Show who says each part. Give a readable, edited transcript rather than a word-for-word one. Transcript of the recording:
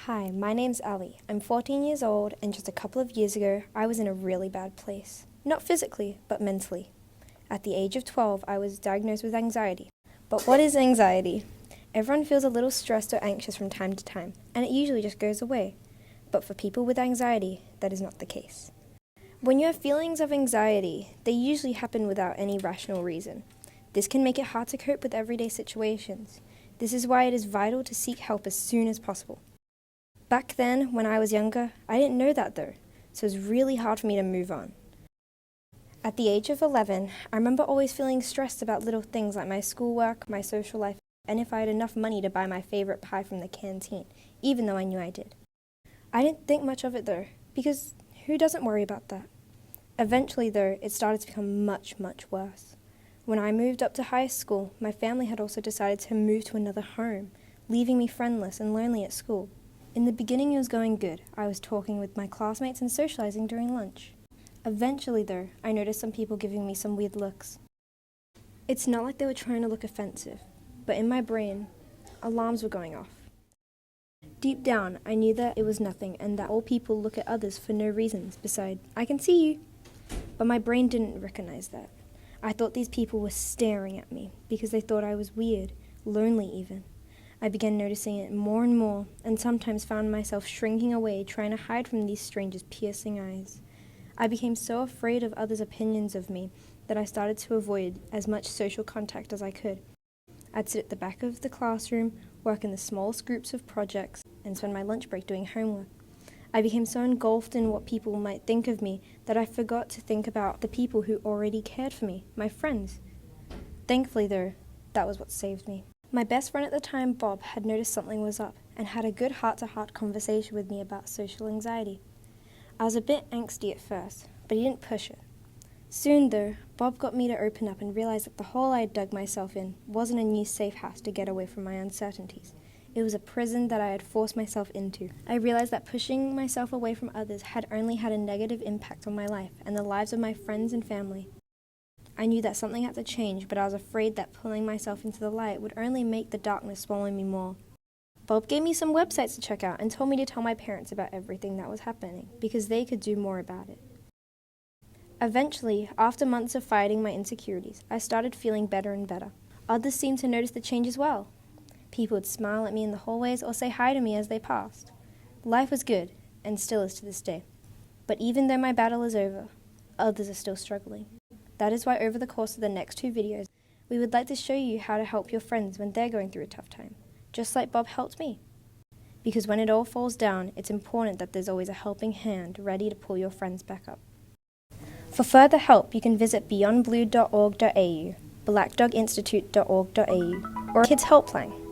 Speaker 1: Hi, my name's Ali. I'm 14 years old, and just a couple of years ago, I was in a really bad place. Not physically, but mentally. At the age of 12, I was diagnosed with anxiety. But what is anxiety? Everyone feels a little stressed or anxious from time to time, and it usually just goes away. But for people with anxiety, that is not the case. When you have feelings of anxiety, they usually happen without any rational reason. This can make it hard to cope with everyday situations. This is why it is vital to seek help as soon as possible. Back then, when I was younger, I didn't know that though, so it was really hard for me to move on. At the age of 11, I remember always feeling stressed about little things like my schoolwork, my social life, and if I had enough money to buy my favorite pie from the canteen, even though I knew I did. I didn't think much of it though, because who doesn't worry about that? Eventually though, it started to become much, much worse. When I moved up to high school, my family had also decided to move to another home, leaving me friendless and lonely at school. In the beginning it was going good. I was talking with my classmates and socializing during lunch. Eventually though, I noticed some people giving me some weird looks. It's not like they were trying to look offensive, but in my brain, alarms were going off. Deep down, I knew that it was nothing and that all people look at others for no reasons besides, I can see you. But my brain didn't recognize that. I thought these people were staring at me because they thought I was weird, lonely even. I began noticing it more and more, and sometimes found myself shrinking away, trying to hide from these strangers' piercing eyes. I became so afraid of others' opinions of me that I started to avoid as much social contact as I could. I'd sit at the back of the classroom, work in the smallest groups of projects, and spend my lunch break doing homework. I became so engulfed in what people might think of me that I forgot to think about the people who already cared for me, my friends. Thankfully, though, that was what saved me. My best friend at the time, Bob, had noticed something was up and had a good heart-to-heart conversation with me about social anxiety. I was a bit angsty at first, but he didn't push it. Soon, though, Bob got me to open up and realize that the hole I had dug myself in wasn't a new safe house to get away from my uncertainties. It was a prison that I had forced myself into. I realized that pushing myself away from others had only had a negative impact on my life and the lives of my friends and family. I knew that something had to change, but I was afraid that pulling myself into the light would only make the darkness swallow me more. Bob gave me some websites to check out and told me to tell my parents about everything that was happening, because they could do more about it. Eventually, after months of fighting my insecurities, I started feeling better and better. Others seemed to notice the change as well. People would smile at me in the hallways or say hi to me as they passed. Life was good, and still is to this day. But even though my battle is over, others are still struggling. That is why over the course of the next 2 videos, we would like to show you how to help your friends when they're going through a tough time, just like Bob helped me. Because when it all falls down, it's important that there's always a helping hand ready to pull your friends back up. For further help, you can visit beyondblue.org.au, blackdoginstitute.org.au, or Kids Helpline.